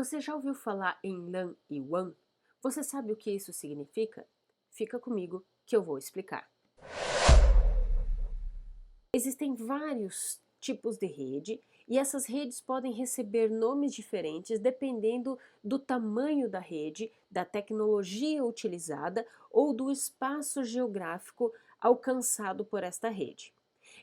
Você já ouviu falar em LAN e WAN? Você sabe o que isso significa? Fica comigo que eu vou explicar. Existem vários tipos de rede e essas redes podem receber nomes diferentes dependendo do tamanho da rede, da tecnologia utilizada ou do espaço geográfico alcançado por esta rede.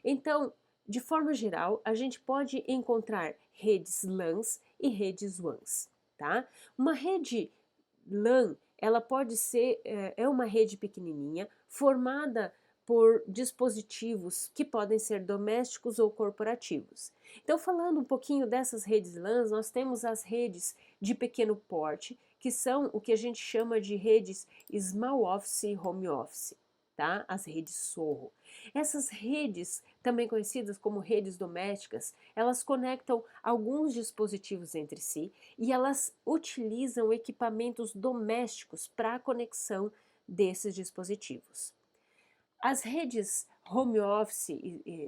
Então, de forma geral, a gente pode encontrar redes LANs e redes WANs, tá? Uma rede LAN, ela pode ser, é uma rede pequenininha, formada por dispositivos que podem ser domésticos ou corporativos. Então, falando um pouquinho dessas redes LANs, nós temos as redes de pequeno porte, que são o que a gente chama de redes Small Office e Home Office, tá? As redes SOHO. Essas redes, também conhecidas como redes domésticas, elas conectam alguns dispositivos entre si e elas utilizam equipamentos domésticos para a conexão desses dispositivos. As redes home office,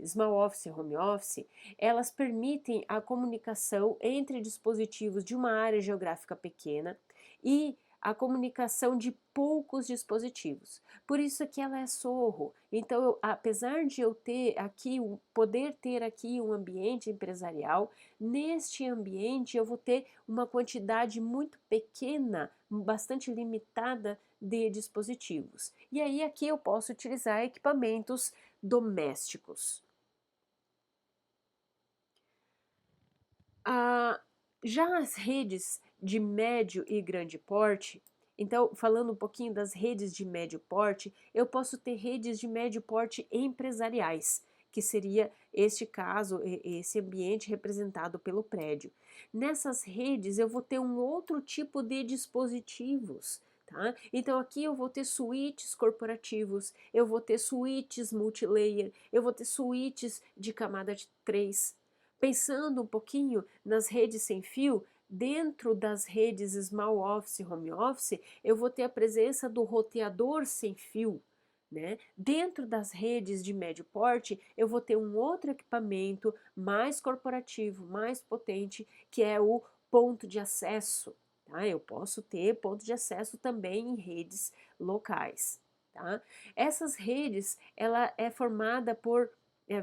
small office e home office, elas permitem a comunicação entre dispositivos de uma área geográfica pequena e a comunicação de poucos dispositivos. Por isso que ela é SOHO. Então, apesar de eu ter aqui, poder ter aqui um ambiente empresarial, neste ambiente eu vou ter uma quantidade muito pequena, bastante limitada de dispositivos. E aí aqui eu posso utilizar equipamentos domésticos. Já as redes de médio e grande porte, então falando um pouquinho das redes de médio porte, eu posso ter redes de médio porte empresariais, que seria este caso, esse ambiente representado pelo prédio. Nessas redes eu vou ter um outro tipo de dispositivos. Tá? Então aqui eu vou ter switches corporativos, eu vou ter switches multilayer, eu vou ter switches de camada de 3. Pensando um pouquinho nas redes sem fio, dentro das redes Small Office e Home Office, eu vou ter a presença do roteador sem fio. Né? Dentro das redes de médio porte, eu vou ter um outro equipamento mais corporativo, mais potente, que é o ponto de acesso. Tá? Eu posso ter ponto de acesso também em redes locais. Tá? Essas redes, ela é formada por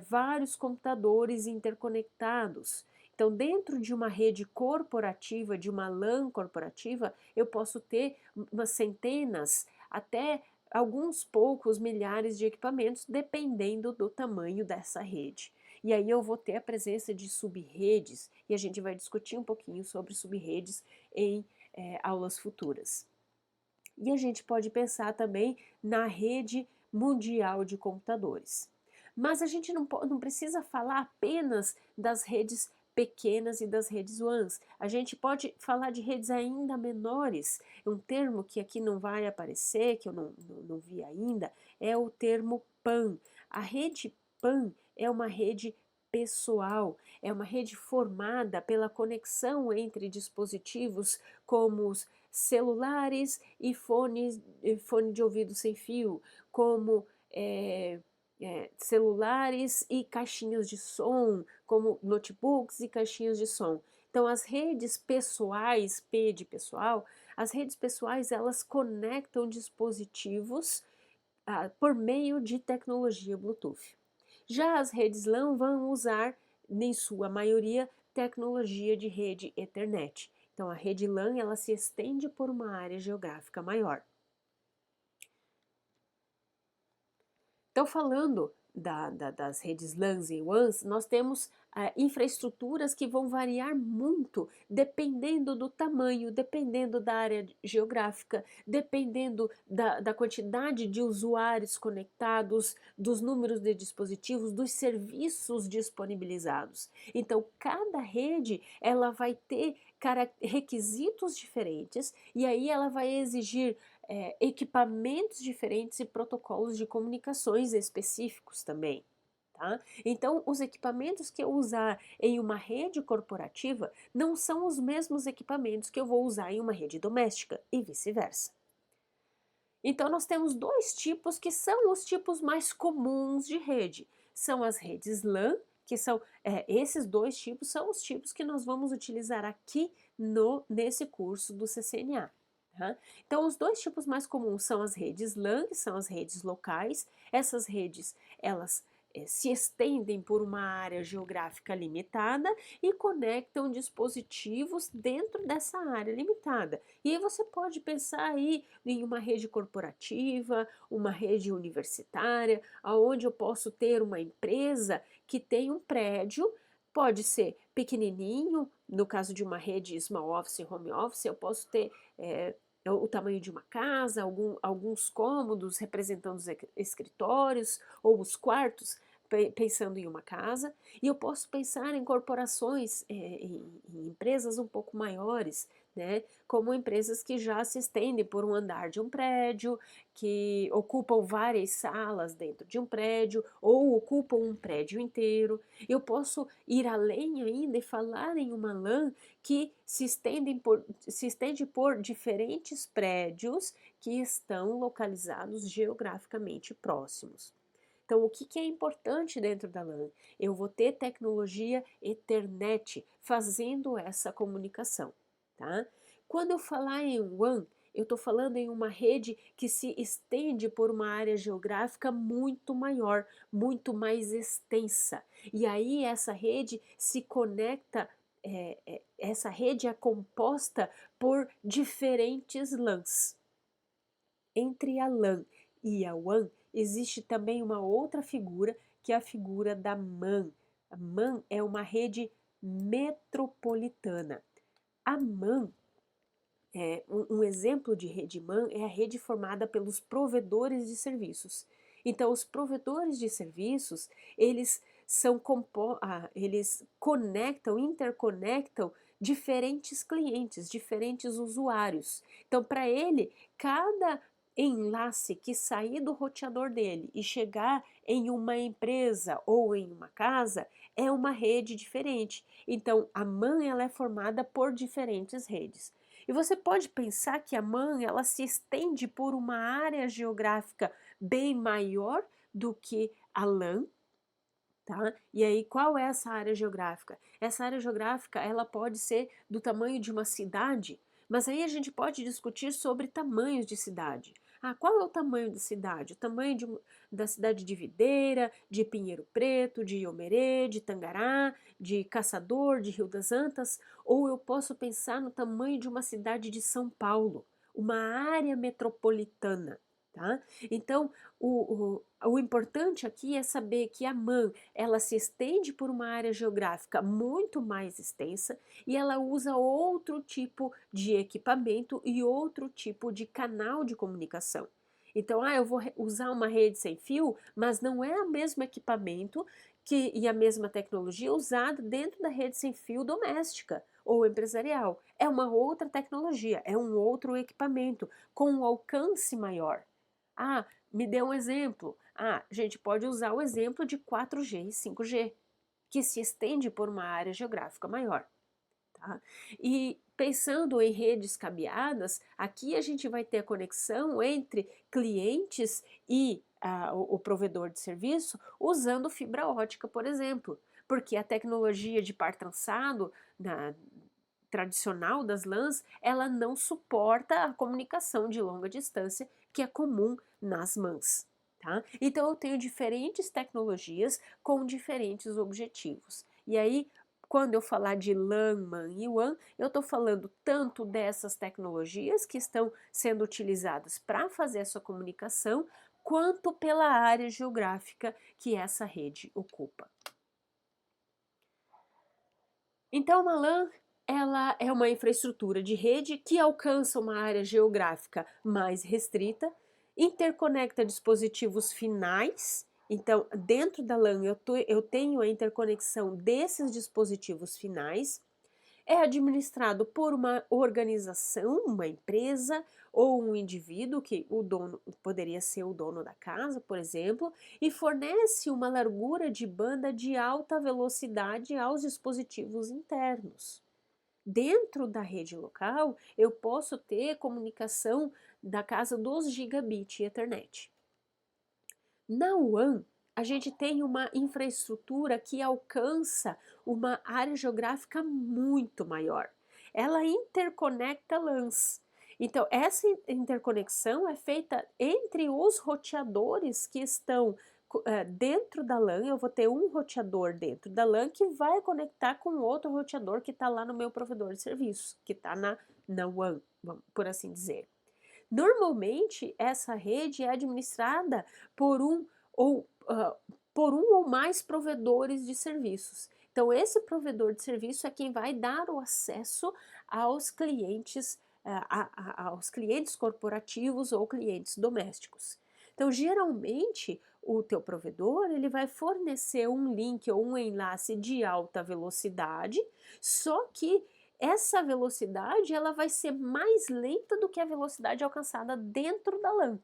vários computadores interconectados. Então, dentro de uma rede corporativa, de uma LAN corporativa, eu posso ter umas centenas, até alguns poucos milhares de equipamentos, dependendo do tamanho dessa rede. E aí eu vou ter a presença de subredes, e a gente vai discutir um pouquinho sobre subredes em aulas futuras. E a gente pode pensar também na rede mundial de computadores. Mas a gente não precisa falar apenas das redes pequenas e das redes WANs. A gente pode falar de redes ainda menores. Um termo que aqui não vai aparecer, que eu não vi ainda, é o termo PAN. A rede PAN é uma rede pessoal, é uma rede formada pela conexão entre dispositivos como os celulares e fone de ouvido sem fio, como celulares e caixinhas de som, como notebooks e caixinhas de som. Então, as redes pessoais, P de pessoal, as redes pessoais, elas conectam dispositivos por meio de tecnologia Bluetooth. Já as redes LAN vão usar, em sua maioria, tecnologia de rede Ethernet. Então, a rede LAN ela se estende por uma área geográfica maior. Então, falando das redes LANs e WANs, nós temos infraestruturas que vão variar muito dependendo do tamanho, dependendo da área geográfica, dependendo da quantidade de usuários conectados, dos números de dispositivos, dos serviços disponibilizados. Então, cada rede ela vai ter requisitos diferentes e aí ela vai exigir equipamentos diferentes e protocolos de comunicações específicos também. Tá? Então, os equipamentos que eu usar em uma rede corporativa não são os mesmos equipamentos que eu vou usar em uma rede doméstica e vice-versa. Então, nós temos dois tipos que são os tipos mais comuns de rede. São as redes LAN, que são esses dois tipos, são os tipos que nós vamos utilizar aqui nesse curso do CCNA. Tá? Então, os dois tipos mais comuns são as redes LAN, que são as redes locais. Essas redes, elas se estendem por uma área geográfica limitada e conectam dispositivos dentro dessa área limitada. E aí você pode pensar aí em uma rede corporativa, uma rede universitária, onde eu posso ter uma empresa que tem um prédio, pode ser pequenininho, no caso de uma rede small office, home office, eu posso ter o tamanho de uma casa, alguns cômodos representando os escritórios ou os quartos, pensando em uma casa, e eu posso pensar em corporações, em empresas um pouco maiores, né, como empresas que já se estendem por um andar de um prédio, que ocupam várias salas dentro de um prédio ou ocupam um prédio inteiro. Eu posso ir além ainda e falar em uma LAN que se estende por diferentes prédios que estão localizados geograficamente próximos. Então, o que é importante dentro da LAN? Eu vou ter tecnologia Ethernet fazendo essa comunicação, tá? Quando eu falar em WAN, eu estou falando em uma rede que se estende por uma área geográfica muito maior, muito mais extensa. E aí essa rede se conecta, essa rede é composta por diferentes LANs. Entre a LAN e a WAN, existe também uma outra figura, que é a figura da MAN. A MAN é uma rede metropolitana. A MAN, um exemplo de rede MAN é a rede formada pelos provedores de serviços. Então, os provedores de serviços, eles eles interconectam diferentes clientes, diferentes usuários. Então, para ele, cada enlace que sair do roteador dele e chegar em uma empresa ou em uma casa é uma rede diferente. Então, a MAN ela é formada por diferentes redes. E você pode pensar que a MAN ela se estende por uma área geográfica bem maior do que a LAN, tá? E aí qual é essa área geográfica? Essa área geográfica ela pode ser do tamanho de uma cidade, mas aí a gente pode discutir sobre tamanhos de cidade. Ah, qual é o tamanho da cidade? O tamanho da cidade de Videira, de Pinheiro Preto, de Iomerê, de Tangará, de Caçador, de Rio das Antas, ou eu posso pensar no tamanho de uma cidade de São Paulo, uma área metropolitana, tá? Então, o importante aqui é saber que a MAN ela se estende por uma área geográfica muito mais extensa e ela usa outro tipo de equipamento e outro tipo de canal de comunicação. Então, eu vou usar uma rede sem fio, mas não é o mesmo equipamento e a mesma tecnologia usada dentro da rede sem fio doméstica ou empresarial. É uma outra tecnologia, é um outro equipamento com um alcance maior. Me dê um exemplo. A gente pode usar o exemplo de 4G e 5G, que se estende por uma área geográfica maior. Tá? E pensando em redes cabeadas, aqui a gente vai ter a conexão entre clientes e o provedor de serviço usando fibra ótica, por exemplo, porque a tecnologia de par trançado tradicional das LANs, ela não suporta a comunicação de longa distância que é comum nas MANs. Tá? Então eu tenho diferentes tecnologias com diferentes objetivos. E aí, quando eu falar de LAN, MAN e WAN, eu estou falando tanto dessas tecnologias que estão sendo utilizadas para fazer essa comunicação, quanto pela área geográfica que essa rede ocupa. Então, uma LAN ela é uma infraestrutura de rede que alcança uma área geográfica mais restrita, interconecta dispositivos finais. Então, dentro da LAN eu tenho a interconexão desses dispositivos finais. É administrado por uma organização, uma empresa ou um indivíduo, que o dono poderia ser o dono da casa, por exemplo, e fornece uma largura de banda de alta velocidade aos dispositivos internos. Dentro da rede local, eu posso ter comunicação da casa dos gigabit Ethernet. Na WAN, a gente tem uma infraestrutura que alcança uma área geográfica muito maior. ela interconecta LANs. Então, essa interconexão é feita entre os roteadores que estão dentro da LAN. Eu vou ter um roteador dentro da LAN que vai conectar com outro roteador que está lá no meu provedor de serviços, que está na WAN, por assim dizer. Normalmente, essa rede é administrada por por um ou mais provedores de serviços. Então, esse provedor de serviço é quem vai dar o acesso aos clientes, aos clientes corporativos ou clientes domésticos. Então, geralmente, o teu provedor ele vai fornecer um link ou um enlace de alta velocidade, só que essa velocidade ela vai ser mais lenta do que a velocidade alcançada dentro da LAN,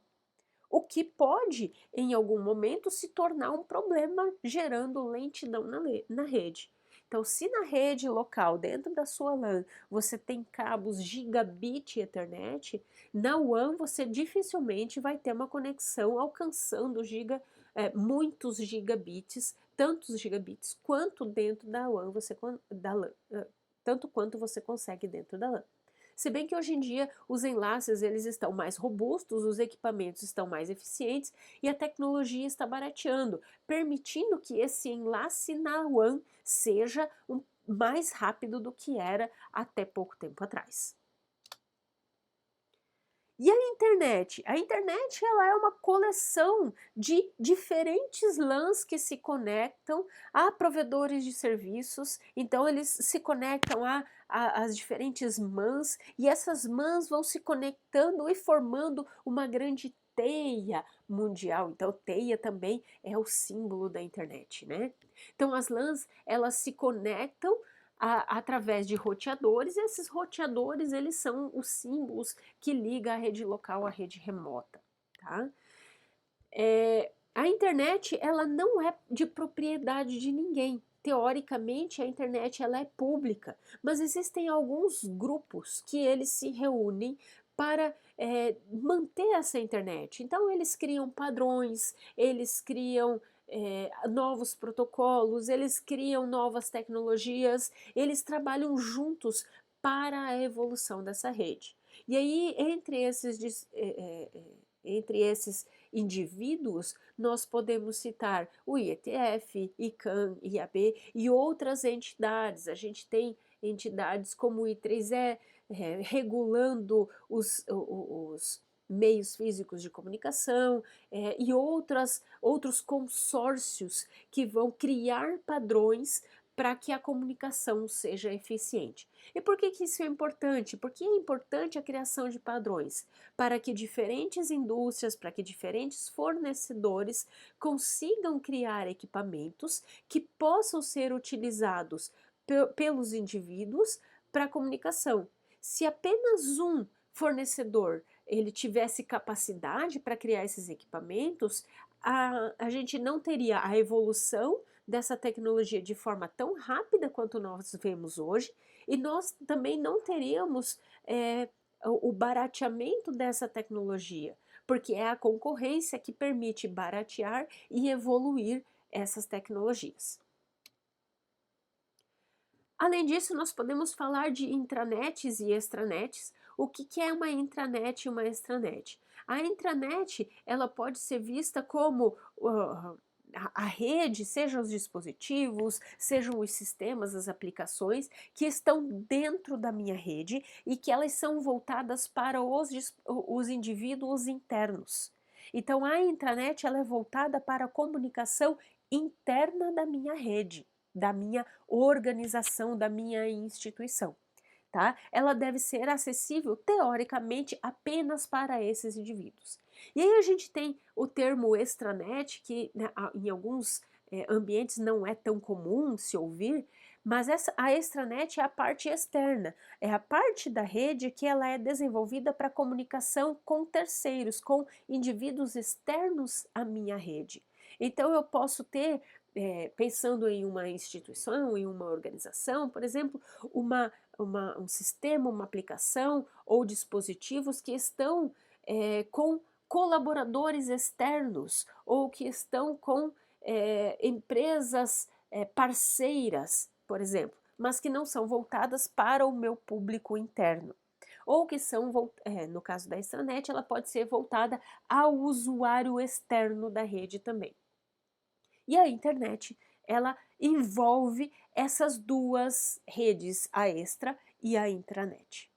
o que pode, em algum momento, se tornar um problema, gerando lentidão na rede. Então, se na rede local, dentro da sua LAN, você tem cabos gigabit Ethernet, na WAN você dificilmente vai ter uma conexão alcançando muitos gigabits, tantos gigabits quanto dentro da WAN, tanto quanto você consegue dentro da LAN. Se bem que hoje em dia os enlaces eles estão mais robustos, os equipamentos estão mais eficientes e a tecnologia está barateando, permitindo que esse enlace na WAN seja mais rápido do que era até pouco tempo atrás. E a internet? A internet ela é uma coleção de diferentes LANs que se conectam a provedores de serviços, então eles se conectam às diferentes MANs e essas MANs vão se conectando e formando uma grande teia mundial. Então teia também é o símbolo da internet, né? Então as LANs elas se conectam através de roteadores, e esses roteadores eles são os símbolos que ligam a rede local à rede remota, tá? A internet ela não é de propriedade de ninguém. Teoricamente a internet ela é pública, mas existem alguns grupos que eles se reúnem para manter essa internet. Então eles criam padrões, eles criam novos protocolos, eles criam novas tecnologias, eles trabalham juntos para a evolução dessa rede. E aí, entre esses indivíduos, nós podemos citar o IETF, ICANN, IAB e outras entidades. A gente tem entidades como o I3E, regulando os meios físicos de comunicação e outros consórcios que vão criar padrões para que a comunicação seja eficiente. E por que isso é importante? Porque é importante a criação de padrões para que diferentes indústrias, para que diferentes fornecedores consigam criar equipamentos que possam ser utilizados pelos indivíduos para a comunicação. Se apenas um fornecedor ele tivesse capacidade para criar esses equipamentos, a gente não teria a evolução dessa tecnologia de forma tão rápida quanto nós vemos hoje, e nós também não teríamos o barateamento dessa tecnologia, porque é a concorrência que permite baratear e evoluir essas tecnologias. Além disso, nós podemos falar de intranets e extranets. O que é uma intranet e uma extranet? A intranet ela pode ser vista como a rede, sejam os dispositivos, sejam os sistemas, as aplicações que estão dentro da minha rede e que elas são voltadas para os indivíduos internos. Então, a intranet ela é voltada para a comunicação interna da minha rede, da minha organização, da minha instituição. Tá? Ela deve ser acessível, teoricamente, apenas para esses indivíduos. E aí a gente tem o termo extranet, que né, em alguns ambientes não é tão comum se ouvir, mas a extranet é a parte externa, é a parte da rede que ela é desenvolvida para comunicação com terceiros, com indivíduos externos à minha rede. Então eu posso ter, pensando em uma instituição, em uma organização, por exemplo, um sistema, uma aplicação ou dispositivos que estão com colaboradores externos ou que estão com empresas parceiras, por exemplo. mas que não são voltadas para o meu público interno. Ou que são, no caso da extranet, ela pode ser voltada ao usuário externo da rede também. E a internet, ela envolve essas duas redes, a extra e a intranet.